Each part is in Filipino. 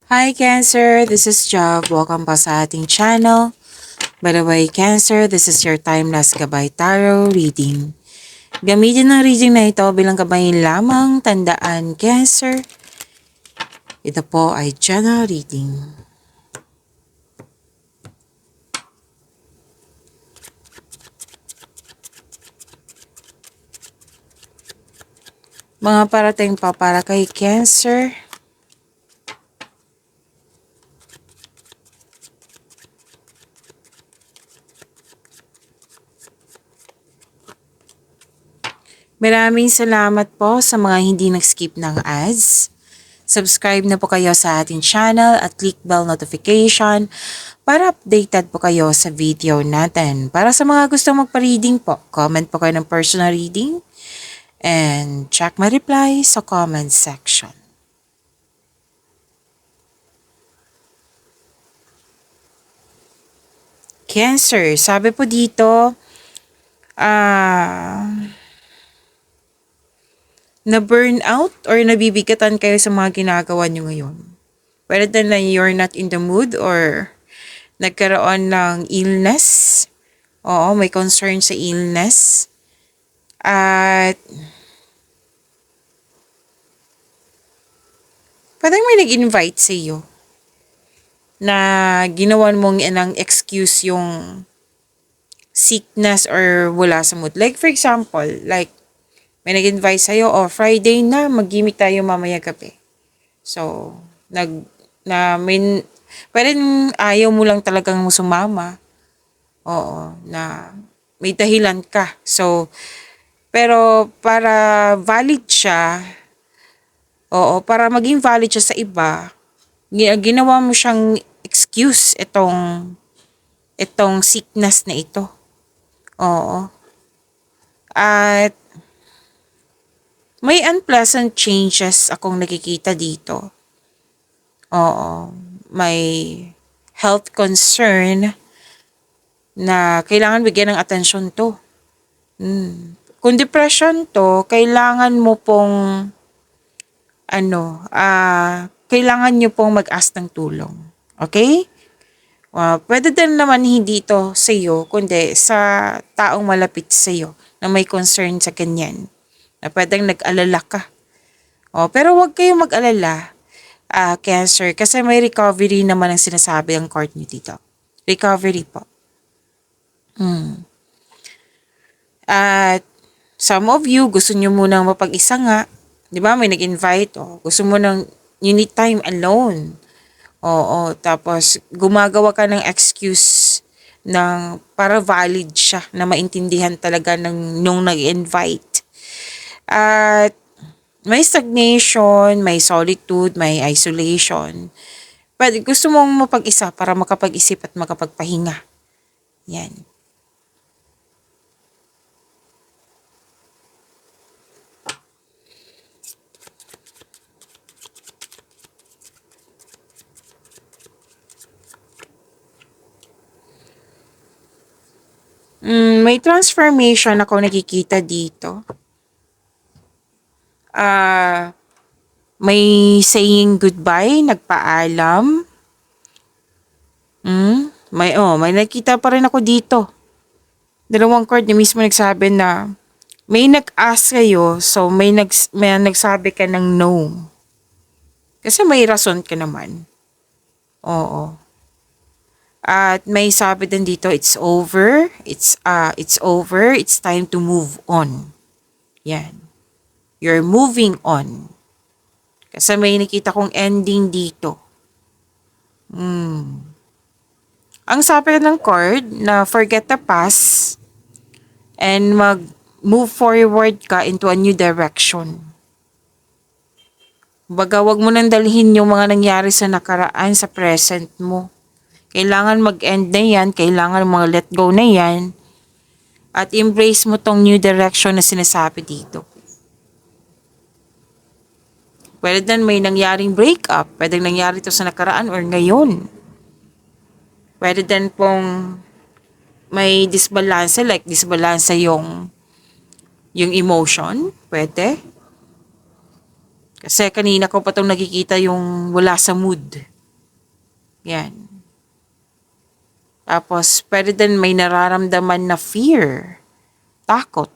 Hi Cancer, this is Job. Welcome pa sa ating channel. By the way, Cancer, this is your timeless gabay tarot reading. Gamitin ng reading na ito bilang gabay lamang. Tandaan, Cancer, ito po ay general reading. Mga parating pa para kay Cancer. Maraming salamat po sa mga hindi nag-skip ng ads. Subscribe na po kayo sa ating channel at click bell notification para updated po kayo sa video natin. Para sa mga gusto magpa-reading po, comment po kayo ng personal reading and check my reply sa comment section. Cancer, sabi po dito, na-burn out or nabibigatan kayo sa mga ginagawa nyo ngayon. Whether na you're not in the mood or nagkaroon ng illness. Oo, may concern sa illness. At parang may nag-invite sa iyo na ginawan mong ng excuse yung sickness or wala sa mood. Like for example, like may nag-invite sa'yo, Friday na, mag-gimik tayo mamaya gabi. So, parang ayaw mo lang talagang sumama. Oo, na may dahilan ka. So, pero para valid siya, para maging valid siya sa iba, ginawa mo siyang excuse itong sickness na ito. Oo. At may unpleasant changes akong nakikita dito. Oo. May health concern na kailangan bigyan ng atensyon to. Kung depression to, kailangan mo pong kailangan nyo pong mag-ask ng tulong. Okay? Pwede din naman hindi ito sa iyo, kundi sa taong malapit sa iyo na may concern sa kanyan. Na pwedeng nag-alala ka. Pero huwag kayong mag-alala, Cancer, kasi may recovery naman ang sinasabi ang court nyo dito. Recovery po. At some of you, gusto nyo munang mapag-isa nga. Di ba? May nag-invite. Gusto mo nang you need time alone. Tapos gumagawa ka ng excuse para valid siya, na maintindihan talaga nung nag-invite. At may stagnation, may solitude, may isolation. But gusto mong mapag-isa para makapag-isip at makapagpahinga. Yan. May transformation ako nakikita dito. May saying goodbye, nagpaalam. May nakita pa rin ako dito. Dalawang card na mismo nagsabi na may nag-ask kayo, so may nagsabi ka ng no. Kasi may rason ka naman. Oo. At may sabi din dito, it's over. It's over. It's time to move on. Yan. You're moving on. Kasi may nakita kong ending dito. Ang sabi ng card na forget the past and move forward ka into a new direction. Baga, wag mo nang dalhin yung mga nangyari sa nakaraan sa present mo. Kailangan mag-end na yan. Kailangan mga let go na yan. At embrace mo tong new direction na sinasabi dito. Pwede din may nangyaring breakup. Pwede nangyari ito sa nakaraan or ngayon. Pwede din pong may disbalance, like disbalance yung emotion. Pwede. Kasi kanina ko pa itong nakikita yung wala sa mood. Yan. Tapos, pwede din may nararamdaman na fear, takot.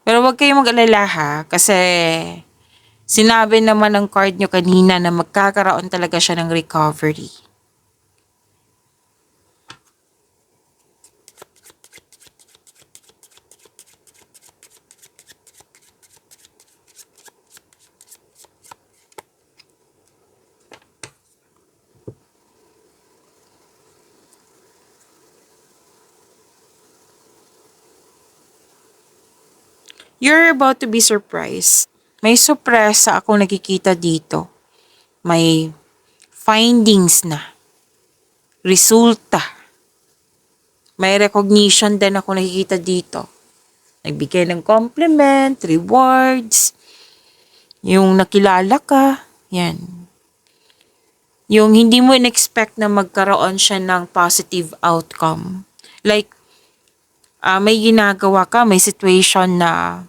Pero huwag kayong mag-alala ha, kasi sinabi naman ng card nyo kanina na magkakaroon talaga siya ng recovery. You're about to be surprised. May sorpresa ako nakikita dito. May findings na. Resulta. May recognition din ako nakikita dito. Nagbigay ng compliment, rewards, yung nakilala ka, yan. Yung hindi mo in-expect na magkaroon siya ng positive outcome. Like, may ginagawa ka, may situation na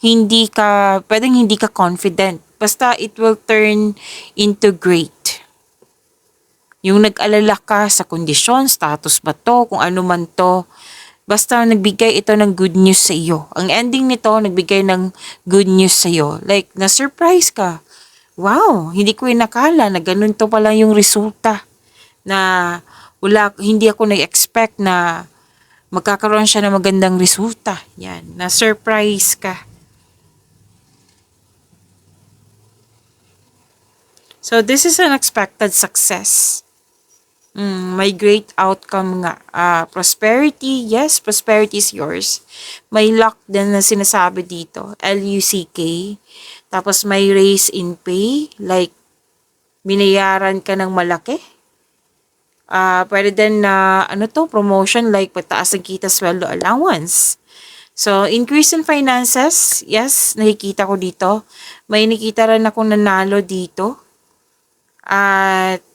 pwedeng hindi ka confident. Basta it will turn into great. Yung nag-alala ka sa kondisyon, status ba to, kung ano man to, basta nagbigay ito ng good news sa iyo. Ang ending nito, nagbigay ng good news sa iyo. Like, na-surprise ka. Wow, hindi ko inakala na ganun to pala yung resulta. Na hindi ako na-expect na magkakaroon siya ng magandang resulta. Yan, na-surprise ka. So, this is an expected success. May great outcome nga. Prosperity, yes, prosperity is yours. May luck din na sinasabi dito, L-U-C-K. Tapos may raise in pay, like binayaran ka ng malaki. Pwede din na, promotion, like pagtaas ng kita, sweldo, allowance. So, increase in finances, yes, nakikita ko dito. May nakita rin akong nanalo dito. At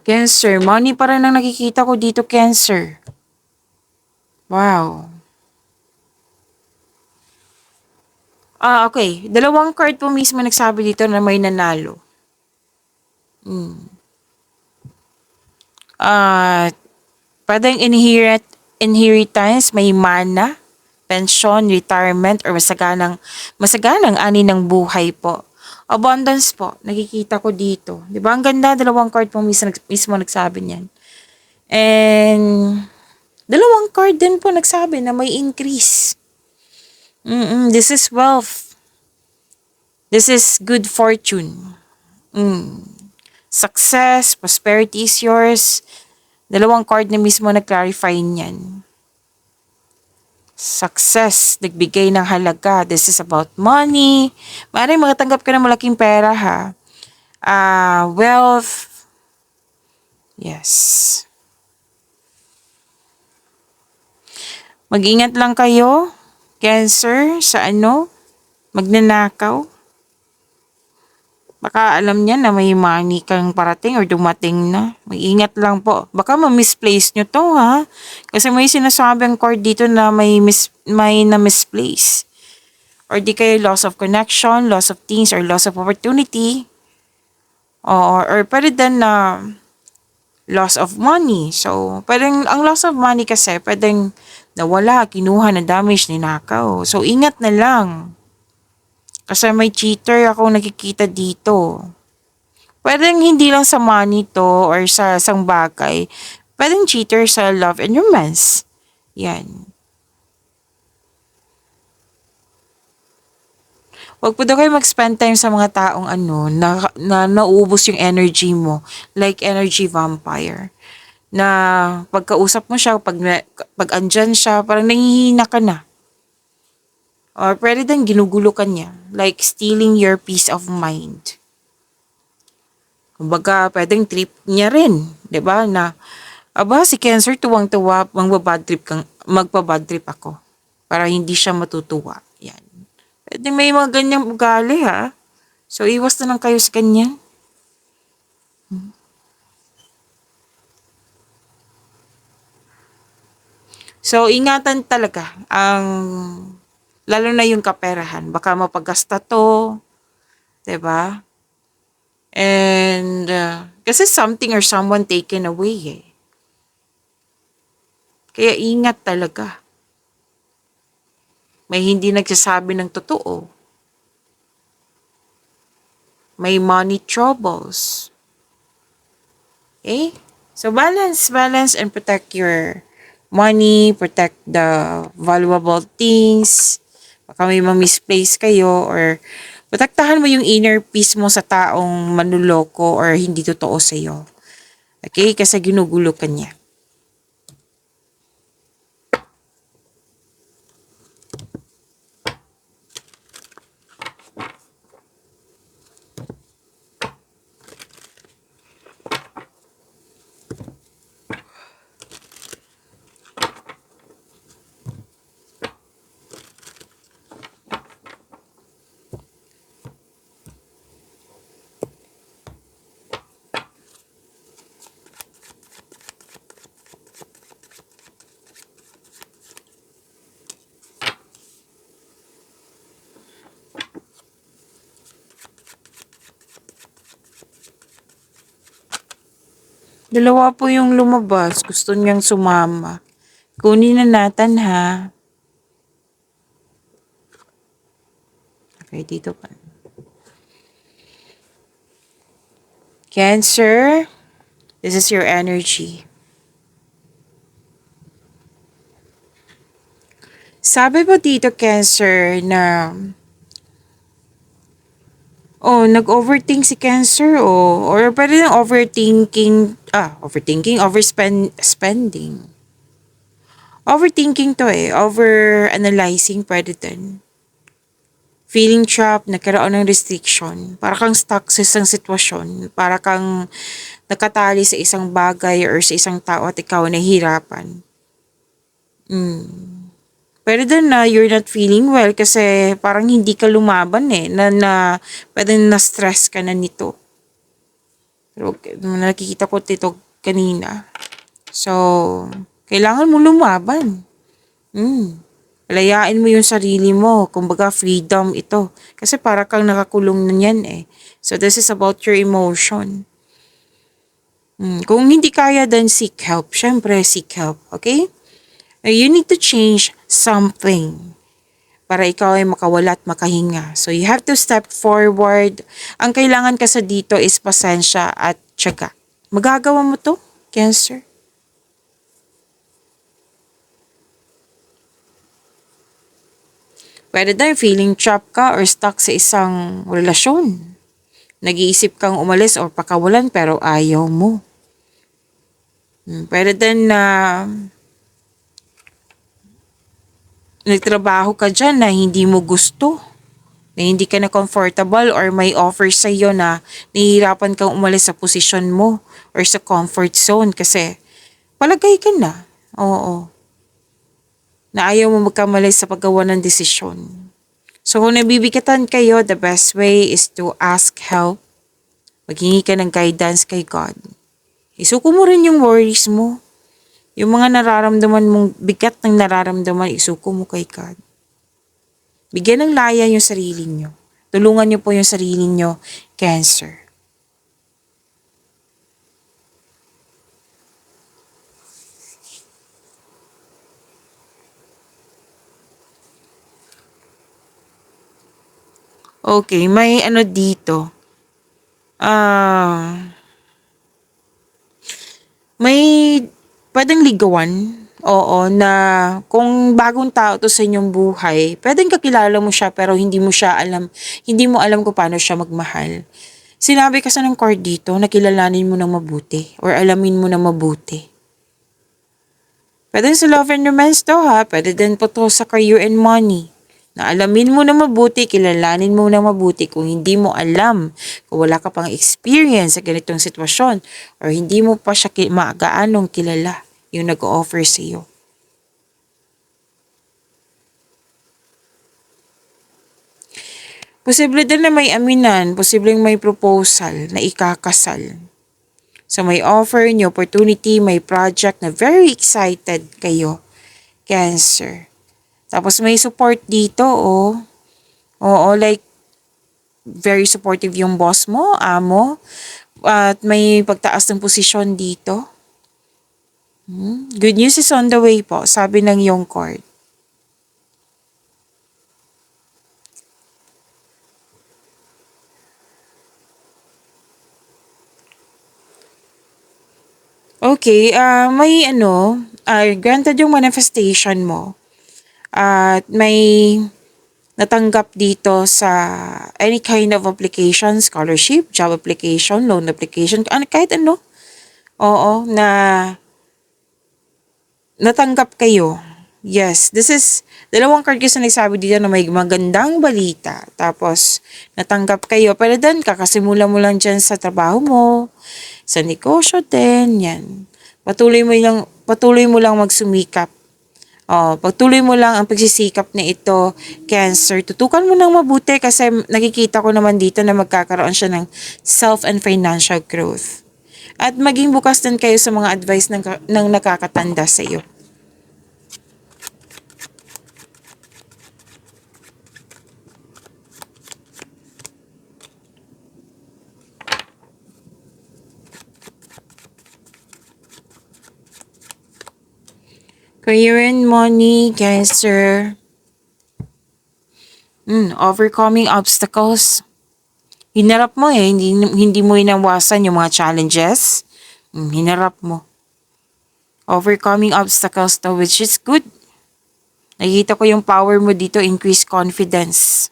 Cancer. Money pa rin ang nakikita ko dito, Cancer. Wow. Okay. Dalawang card po mismo nagsabi dito na may nanalo. Pwedeng inheritance, may mana, pension, retirement, or masaganang ani ng buhay po. Abundance po, nakikita ko dito. Di ba? Ang ganda, dalawang card po mismo nagsabi niyan. And, dalawang card din po nagsabi na may increase. This is wealth. This is good fortune. Success, prosperity is yours. Dalawang card na mismo nag-clarify niyan. Success, nagbigay ng halaga. This is about money. Maaaring makatanggap ka ng malaking pera ha. Wealth. Yes. Mag-ingat lang kayo, Cancer, sa magnanakaw. Baka alam niya na may money kang parating or dumating na. Mag-ingat lang po. Baka ma-misplace nyo to ha. Kasi may sinasabing card dito na may na-misplace. Or di kayo loss of connection, loss of things, or loss of opportunity. Or pwede din na loss of money. So, ang loss of money kasi, pwedeng nawala, kinuha, na damage, ninakaw. So, ingat na lang. Kasi may cheater ako nakikita dito. Pwedeng hindi lang sa money to or sa isang bagay. Pwedeng cheater sa love and romance. Yan. Huwag po daw kayo mag-spend time sa mga taong na nauubos yung energy mo. Like energy vampire. Na pagkausap mo siya, pag andyan siya, parang nangihina ka na. Or pwede din ginugulo ka niya. Like stealing your peace of mind. Kumbaga, pwedeng trip niya rin. 'Di ba? Na, si Cancer tuwang-tuwa, magpa-bad trip ako. Para hindi siya matutuwa. Yan. Pwede may mga ganyang ugali ha. So, iwas na lang kayo sa kanya. So, ingatan talaga ang, lalo na yung kaperahan. Baka mapagasta to, 'di ba? And, kasi something or someone taken away eh. Kaya ingat talaga. May hindi nagsasabi ng totoo. May money troubles. Okay? So, balance, and protect your money, protect the valuable things. Baka may ma-misplace kayo or protektahan mo yung inner peace mo sa taong manluloko or hindi totoo sa'yo. Okay? Kasi ginugulo ka niya. Dalawa po yung lumabas. Gusto niyang sumama. Kunin na natin ha. Okay, dito pa. Cancer, this is your energy. Sabi po dito, Cancer, na nag-overthink si Cancer, or pwede ng spending. Overthinking to over-analyzing pwede din. Feeling trapped, nagkaroon ng restriction. Para kang stuck sa isang sitwasyon. Para kang nakatali sa isang bagay or sa isang tao at ikaw nahihirapan. Pwede din na you're not feeling well kasi parang hindi ka lumaban eh. Pwede na-stress ka na nito. Pero nakikita ko dito kanina. So, kailangan mo lumaban. Palayain mo yung sarili mo. Kumbaga, freedom ito. Kasi para kang nakakulong na yan eh. So, this is about your emotion. Kung hindi kaya, then seek help. Syempre, seek help. Okay? You need to change something para ikaw ay makawala at makahinga. So, you have to step forward. Ang kailangan kasi dito is pasensya at tiyaga. Magagawa mo to, Cancer? Pwede din feeling trapped ka or stuck sa isang relasyon. Nag-iisip kang umalis or pakawalan pero ayaw mo. Pwede din na nagtrabaho ka dyan na hindi mo gusto, na hindi ka na comfortable or may offer sa iyo na nahihirapan kang umalis sa posisyon mo or sa comfort zone kasi palagay ka na. Oo. Na ayaw mo magkamali sa paggawa ng desisyon. So kung nabibigatan kayo, the best way is to ask help. Maghingi ka ng guidance kay God. Isuko mo rin yung worries mo. Yung mga nararamdaman mong bigat ng nararamdaman, isuko mo kay God. Bigyan ng laya yung sarili nyo. Tulungan nyo po yung sarili nyo, Cancer. Okay, may ano dito. May pwedeng ligawan. Oo, na kung bagong tao to sa inyong buhay, pwedeng kakilala mo siya pero hindi mo alam kung paano siya magmahal. Sinabi kasi ng card dito na kilalanin mo ng mabuti or alamin mo ng mabuti. Pwede sa love and romance to ha, pwede din po to sa career and money. Na alamin mo na mabuti, kilalanin mo na mabuti kung hindi mo alam, kung wala ka pang experience sa ganitong sitwasyon or hindi mo pa siya gaanong kilala yung nag-offer sa iyo. Posible din na may aminan, posibleng may proposal na ikakasal. So may offer, may opportunity, may project na very excited kayo, Cancer. Tapos may support dito, oh. Oo, like very supportive yung boss mo, amo. At may pagtaas ng posisyon dito. Good news is on the way po, sabi ng yung card. Okay, may granted yung manifestation mo. At may natanggap dito sa any kind of application, scholarship, job application, loan application, kahit ano. Oo, na natanggap kayo. Yes, this is, dalawang card kasi nagsabi dito na may magandang balita. Tapos, natanggap kayo. Pero then, kakasimula mo lang dyan sa trabaho mo, sa negosyo din, yan. Patuloy mo lang magsumikap. Pagtuloy mo lang ang pagsisikap na ito, Cancer. Tutukan mo nang mabuti kasi nakikita ko naman dito na magkakaroon siya ng self and financial growth. At maging bukas din kayo sa mga advice ng nakakatanda sa iyo. Career and money, Cancer. Overcoming obstacles. Hinarap mo hindi mo inawasan yung mga challenges. Hinarap mo. Overcoming obstacles to, which is good. Nakikita ko yung power mo dito, increase confidence.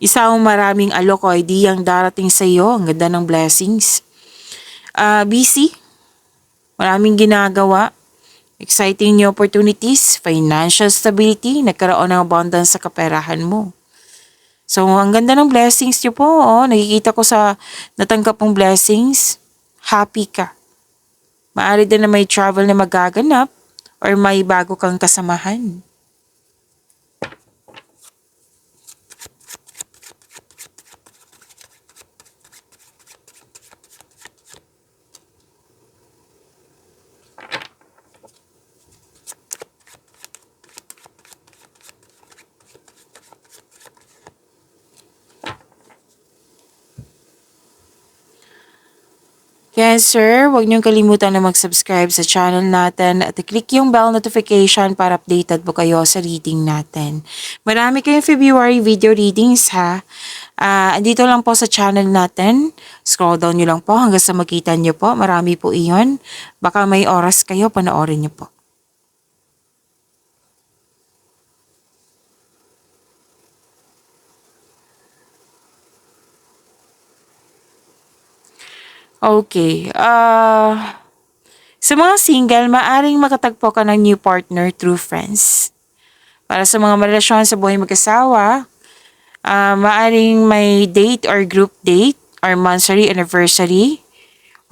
Isa ang maraming alok o ideyang darating sa iyo. Ang ganda ng blessings. Busy. Maraming ginagawa. Exciting new opportunities. Financial stability. Nagkaroon ng abundance sa kaperahan mo. So, ang ganda ng blessings niyo po. Nakikita ko sa natanggap mong blessings. Happy ka. Maaari din na may travel na magaganap or may bago kang kasamahan. Cancer, huwag niyong kalimutan na mag-subscribe sa channel natin at i-click yung bell notification para updated po kayo sa reading natin. Marami kayong February video readings ha. Andito lang po sa channel natin. Scroll down niyo lang po hanggang sa makita niyo po. Marami po iyon. Baka may oras kayo, panoorin niyo po. Okay. Sa mga single, maaring makatagpo ka ng new partner through friends. Para sa mga relasyon sa buhay mag-asawa, maaring may date or group date or monthly anniversary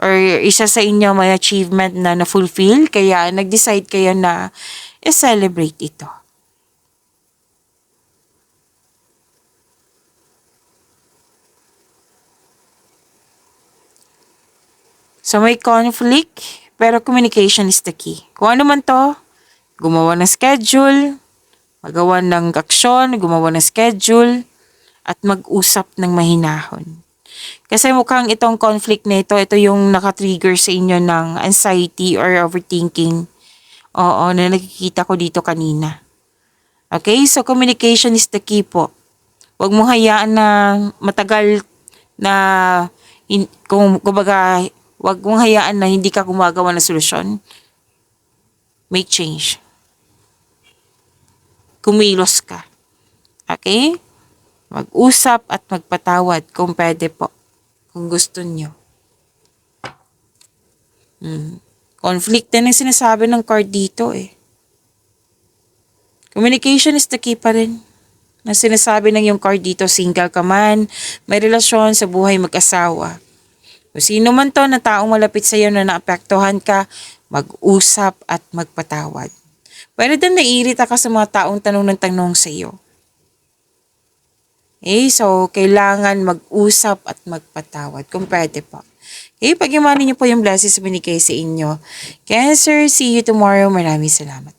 or isa sa inyo may achievement na na-fulfill kaya nag-decide kayo na i-celebrate ito. So may conflict, pero communication is the key. Kung ano man to, gumawa ng schedule, magawa ng aksyon, gumawa ng schedule, at mag-usap ng mahinahon. Kasi mukhang itong conflict na ito yung nakatrigger sa inyo ng anxiety or overthinking. Oo, na nakikita ko dito kanina. Okay, so communication is the key po. Huwag mo hayaan na matagal na, kumbaga, huwag mong hayaan na hindi ka gumagawa ng solusyon. Make change. Kumilos ka. Okay? Mag-usap at magpatawad kung pwede po. Kung gusto nyo. Conflict din ang sinasabi ng card dito eh. Communication is the key pa rin. Na sinasabi ng yung card dito, single ka man, may relasyon sa buhay mag-asawa. Kung sino man to na taong malapit sa iyo na naapektuhan ka, mag-usap at magpatawad. Pero din naiirita ka sa mga taong tanong ng tanong sa iyo. So kailangan mag-usap at magpatawad kung pwede po. Pag-imanin niyo po yung blessings na binigay sa inyo. Cancer, see you tomorrow. Maraming salamat.